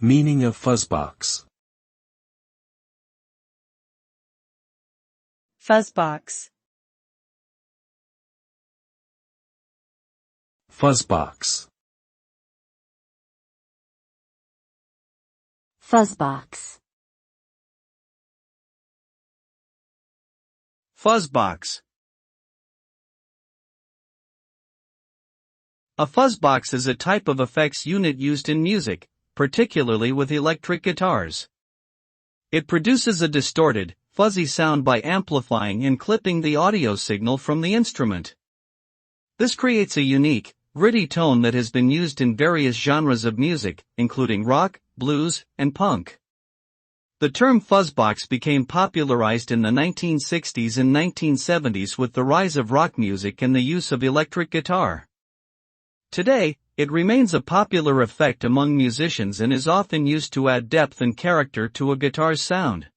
Meaning of fuzzbox. Fuzzbox. Fuzzbox. Fuzzbox. Fuzzbox. A fuzzbox is a type of effects unit used in music, particularly with electric guitars. It produces a distorted, fuzzy sound by amplifying and clipping the audio signal from the instrument. This creates a unique, gritty tone that has been used in various genres of music, including rock, blues, and punk. The term fuzzbox became popularized in the 1960s and 1970s with the rise of rock music and the use of electric guitar. Today, it remains a popular effect among musicians and is often used to add depth and character to a guitar's sound.